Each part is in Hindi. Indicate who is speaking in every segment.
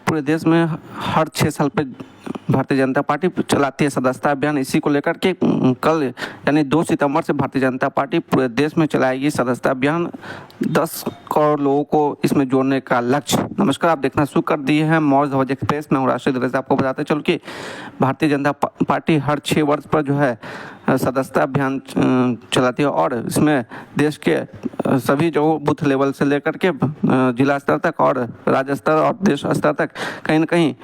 Speaker 1: पूरे देश में हर 6 साल पे भारतीय जनता पार्टी चलाती है सदस्यता अभियान। इसी को लेकर के कल यानी 2 सितंबर से भारतीय जनता पार्टी पूरे देश में चलाएगी सदस्यता अभियान। 10 करोड़ लोगों को इसमें जोड़ने का लक्ष्य। नमस्कार, आप देखना शुरू कर दिए हैं मौज ध्वज एक्सप्रेस। मैं हूँ राशिद रजा। आपको बताते चलो कि भारतीय जनता पार्टी हर 6 वर्ष पर जो है सदस्यता अभियान चलाती है और इसमें देश के सभी जो बूथ लेवल से लेकर के जिला स्तर तक और राज्य स्तर और देश स्तर तक कहीं ना कहीं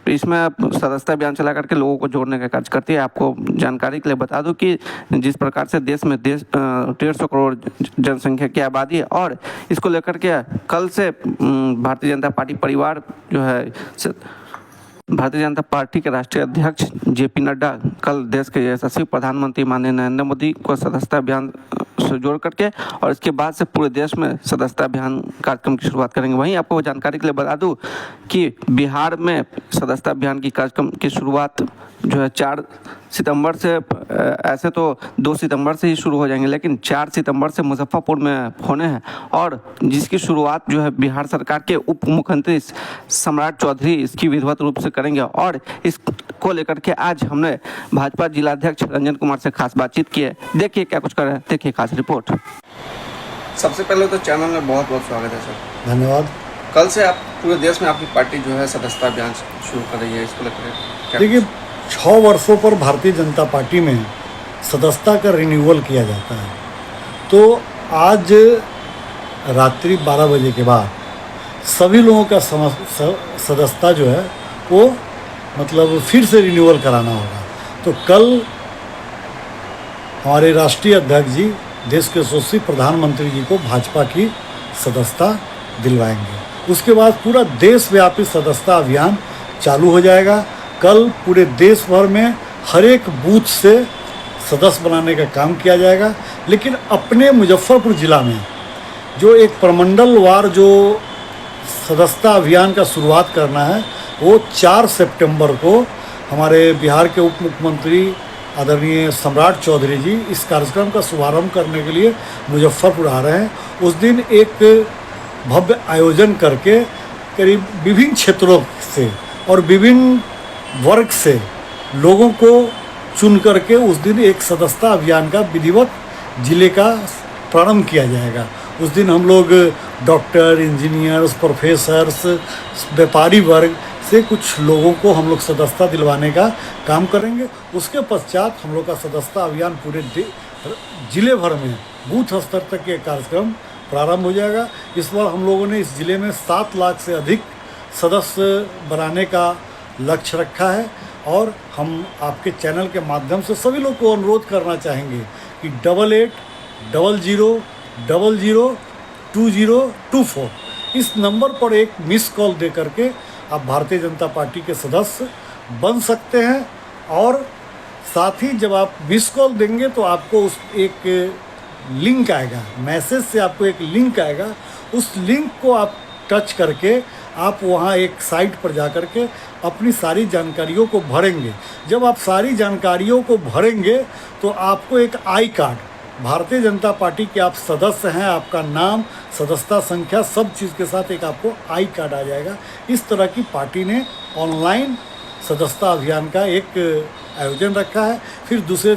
Speaker 1: इसमें सदस्यता अभियान चला करके लोगों को जोड़ने का कार्य करती है। आपको जानकारी के लिए बता दूं कि जिस प्रकार से देश में 150 करोड़ जनसंख्या की आबादी है और इसको लेकर के कल से भारतीय जनता पार्टी परिवार जो है भारतीय जनता पार्टी के राष्ट्रीय अध्यक्ष JP नड्डा कल देश के यशस्वी प्रधानमंत्री माननीय नरेंद्र मोदी को सदस्यता अभियान से जोड़ करके और इसके बाद से पूरे देश में सदस्यता अभियान कार्यक्रम की शुरुआत करेंगे। वहीं आपको जानकारी के लिए बता दूं कि बिहार में सदस्यता अभियान की कार्यक्रम की शुरुआत जो है 4 सितंबर से, ऐसे तो 2 सितंबर से ही शुरू हो जाएंगे लेकिन 4 सितंबर से मुजफ्फरपुर में होने हैं और जिसकी शुरुआत जो है बिहार सरकार के उप मुख्यमंत्री सम्राट चौधरी इसकी विधिवत रूप से करेंगे। और इसको लेकर के आज हमने भाजपा जिलाध्यक्ष रंजन कुमार से खास बातचीत की है। देखिए क्या कुछ कर रहे हैं, देखिए खास रिपोर्ट। सबसे पहले तो चैनल में बहुत बहुत स्वागत है सर।
Speaker 2: धन्यवाद।
Speaker 1: कल से आप पूरे देश में आपकी पार्टी जो है सदस्यता अभियान शुरू कर रही है, इसको लेकर
Speaker 2: देखिए 6 वर्षों पर भारतीय जनता पार्टी में सदस्यता का रिन्यूअल किया जाता है। तो आज रात्रि 12 बजे के बाद सभी लोगों का सदस्यता जो है वो मतलब फिर से रिन्यूअल कराना होगा। तो कल हमारे राष्ट्रीय अध्यक्ष जी देश के यशस्वी प्रधानमंत्री जी को भाजपा की सदस्यता दिलवाएंगे। उसके बाद पूरा देशव्यापी सदस्यता अभियान चालू हो जाएगा। कल पूरे देश भर में हर एक बूथ से सदस्य बनाने का काम किया जाएगा। लेकिन अपने मुजफ्फरपुर ज़िला में जो एक प्रमंडल वार जो सदस्यता अभियान का शुरुआत करना है वो 4 सितंबर को हमारे बिहार के उप मुख्यमंत्री आदरणीय सम्राट चौधरी जी इस कार्यक्रम का शुभारंभ करने के लिए मुजफ्फरपुर आ रहे हैं। उस दिन एक भव्य आयोजन करके करीब विभिन्न क्षेत्रों से और विभिन्न वर्ग से लोगों को चुन करके उस दिन एक सदस्यता अभियान का विधिवत जिले का प्रारंभ किया जाएगा। उस दिन हम लोग डॉक्टर, इंजीनियर्स, प्रोफेसर्स, व्यापारी वर्ग से कुछ लोगों को हम लोग सदस्यता दिलवाने का काम करेंगे। उसके पश्चात हम लोग का सदस्यता अभियान पूरे जिले भर में बूथ स्तर तक ये कार्यक्रम प्रारंभ हो जाएगा। इस बार हम लोगों ने इस जिले में 7 लाख से अधिक सदस्य बनाने का लक्ष्य रखा है और हम आपके चैनल के माध्यम से सभी लोग को अनुरोध करना चाहेंगे कि 8800002024 इस नंबर पर एक मिस कॉल दे करके आप भारतीय जनता पार्टी के सदस्य बन सकते हैं। और साथ ही जब आप मिस कॉल देंगे तो आपको उस एक लिंक आएगा, मैसेज से आपको एक लिंक आएगा। उस लिंक को आप टच करके आप वहाँ एक साइट पर जा कर के अपनी सारी जानकारियों को भरेंगे। जब आप सारी जानकारियों को भरेंगे तो आपको एक I card, Bharatiya Janata party के आप सदस्य हैं, आपका नाम, सदस्यता संख्या, सब चीज़ के साथ एक आपको आई कार्ड आ जाएगा। इस तरह की पार्टी ने ऑनलाइन सदस्यता अभियान का एक आयोजन रखा है। फिर दूसरे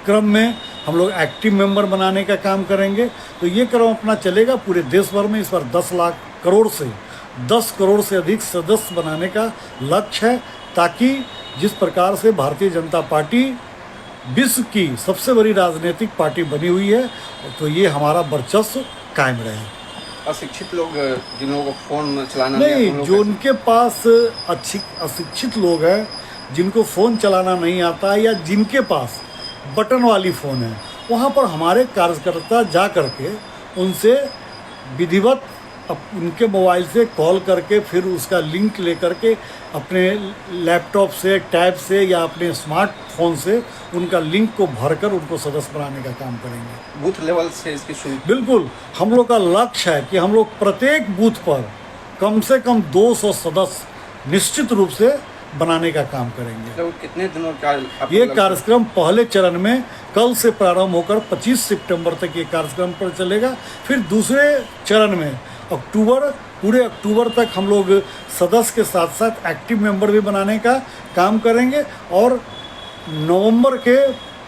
Speaker 2: क्रम में हम लोग एक्टिव मेंबर बनाने का काम करेंगे। तो ये क्रम अपना चलेगा पूरे देश भर में। इस बार 10 करोड़ से अधिक सदस्य बनाने का लक्ष्य है ताकि जिस प्रकार से भारतीय जनता पार्टी विश्व की सबसे बड़ी राजनीतिक पार्टी बनी हुई है तो ये हमारा वर्चस्व कायम रहे।
Speaker 1: अशिक्षित लोग जिन लोगों को फ़ोन चलाना
Speaker 2: नहीं, जो उनके पास अशिक्षित लोग हैं जिनको फ़ोन चलाना नहीं आता है या जिनके पास बटन वाली फ़ोन है, वहाँ पर हमारे कार्यकर्ता जा करके उनसे विधिवत उनके मोबाइल से कॉल करके फिर उसका लिंक ले करके अपने लैपटॉप से, टैब से या अपने स्मार्टफोन से उनका लिंक को भरकर उनको सदस्य बनाने का काम करेंगे।
Speaker 1: बूथ लेवल से इसकी शुरू
Speaker 2: बिल्कुल हम लोग का लक्ष्य है कि हम लोग प्रत्येक बूथ पर कम से कम 200 सदस्य निश्चित रूप से बनाने का काम करेंगे।
Speaker 1: तो कितने दिनों का
Speaker 2: ये कार्यक्रम पहले चरण में कल से प्रारंभ होकर 25 सितंबर तक ये कार्यक्रम पर चलेगा। फिर दूसरे चरण में अक्टूबर पूरे अक्टूबर तक हम लोग सदस्य के साथ साथ एक्टिव मेंबर भी बनाने का काम करेंगे और नवंबर के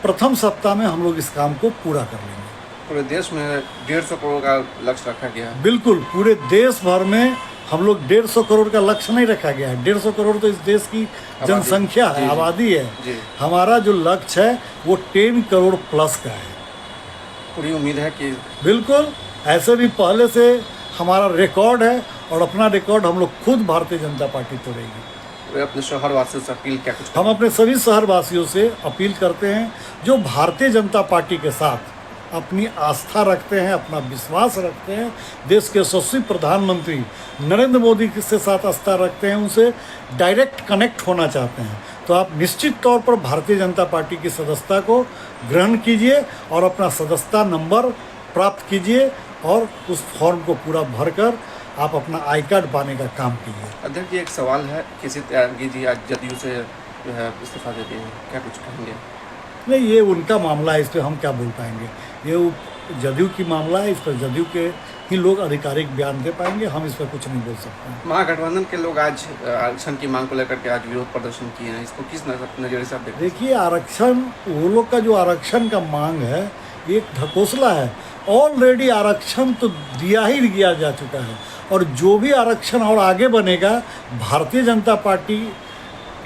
Speaker 2: प्रथम सप्ताह में हम लोग इस काम को पूरा कर लेंगे।
Speaker 1: पूरे देश में 150 करोड़ का लक्ष्य रखा गया है।
Speaker 2: बिल्कुल, पूरे देश भर में हम लोग 150 करोड़ का लक्ष्य नहीं रखा गया है। 150 करोड़ तो इस देश की जनसंख्या है, आबादी है। हमारा जो लक्ष्य है वो 10 करोड़ प्लस का है।
Speaker 1: पूरी उम्मीद है कि
Speaker 2: बिल्कुल, ऐसे भी पहले से हमारा रिकॉर्ड है और अपना रिकॉर्ड हम लोग खुद भारतीय जनता पार्टी तोड़ेगी।
Speaker 1: अपने शहरवासियों से अपील क्या कुछ
Speaker 2: हम अपने सभी शहरवासियों से अपील करते हैं जो भारतीय जनता पार्टी के साथ अपनी आस्था रखते हैं, अपना विश्वास रखते हैं, देश के यशस्वी प्रधानमंत्री नरेंद्र मोदी के साथ आस्था रखते हैं, उनसे डायरेक्ट कनेक्ट होना चाहते हैं, तो आप निश्चित तौर पर भारतीय जनता पार्टी की सदस्यता को ग्रहण कीजिए और अपना सदस्यता नंबर प्राप्त कीजिए और उस फॉर्म को पूरा भरकर आप अपना आई कार्ड पाने का काम कीजिए।
Speaker 1: अध्यक्ष जी, एक सवाल है, किसी त्यागी जी आज जदयू से जो है इस्तीफा दे दिए हैं, क्या कुछ कहेंगे?
Speaker 2: नहीं, ये उनका मामला है, इस पर हम क्या बोल पाएंगे। ये जदयू की मामला है, इस पर जदयू के ही लोग आधिकारिक बयान दे पाएंगे, हम इस पर कुछ नहीं बोल सकते।
Speaker 1: महागठबंधन के लोग आज आरक्षण की मांग को लेकर के आज विरोध प्रदर्शन किए हैं, इसको किस नजरिए से आप देखते हैं?
Speaker 2: देखिए, आरक्षण, वो लोग का जो आरक्षण का मांग है एक ढकोसला है। ऑलरेडी आरक्षण तो दिया ही दिया जा चुका है और जो भी आरक्षण और आगे बनेगा, भारतीय जनता पार्टी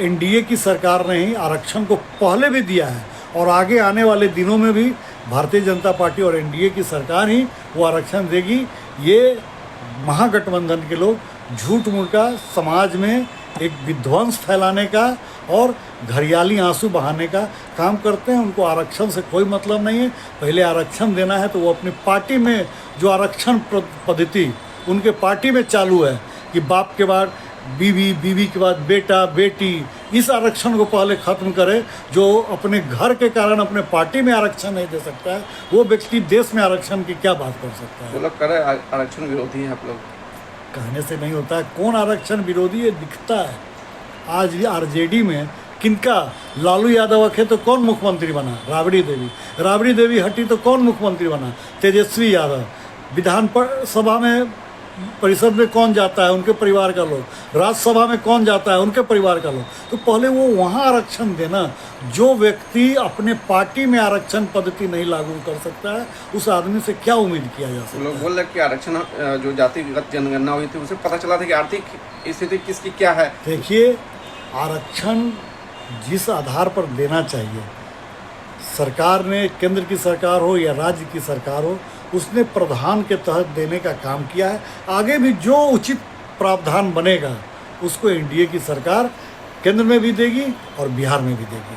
Speaker 2: एनडीए की सरकार ने ही आरक्षण को पहले भी दिया है और आगे आने वाले दिनों में भी भारतीय जनता पार्टी और एनडीए की सरकार ही वो आरक्षण देगी। ये महागठबंधन के लोग झूठ मूठ का समाज में एक विध्वंस फैलाने का और घड़ियाली आंसू बहाने का काम करते हैं। उनको आरक्षण से कोई मतलब नहीं है। पहले आरक्षण देना है तो वो अपनी पार्टी में जो आरक्षण पद्धति उनके पार्टी में चालू है कि बाप के बाद बीवी, बीवी के बाद बेटा, बेटी, इस आरक्षण को पहले ख़त्म करे। जो अपने घर के कारण अपने पार्टी में आरक्षण नहीं दे सकता है, वो व्यक्ति देश में आरक्षण की क्या बात कर सकता है?
Speaker 1: वो लोग करे आरक्षण विरोधी हैं आप लोग।
Speaker 2: कहने से नहीं होता है। कौन आरक्षण विरोधी है दिखता है। आज भी आरजेडी में किनका, लालू यादव रखे तो कौन मुख्यमंत्री बना? राबड़ी देवी हटी तो कौन मुख्यमंत्री बना? तेजस्वी यादव। विधान सभा में, परिषद में कौन जाता है? उनके परिवार का लोग। राज्यसभा में कौन जाता है? उनके परिवार का लोग। तो पहले वो वहाँ आरक्षण देना। जो व्यक्ति अपने पार्टी में आरक्षण पद्धति नहीं लागू कर सकता है, उस आदमी से क्या उम्मीद किया जा सकता है?
Speaker 1: लोग बोल रहे कि आरक्षण जो जातिगत जनगणना हुई थी उसे पता चला था कि आर्थिक स्थिति किसकी क्या है।
Speaker 2: देखिए, आरक्षण जिस आधार पर देना चाहिए, सरकार ने, केंद्र की सरकार हो या राज्य की सरकार हो, उसने प्रावधान के तहत देने का काम किया है। आगे भी जो उचित प्रावधान बनेगा उसको एनडीए की सरकार केंद्र में भी देगी और बिहार में भी देगी।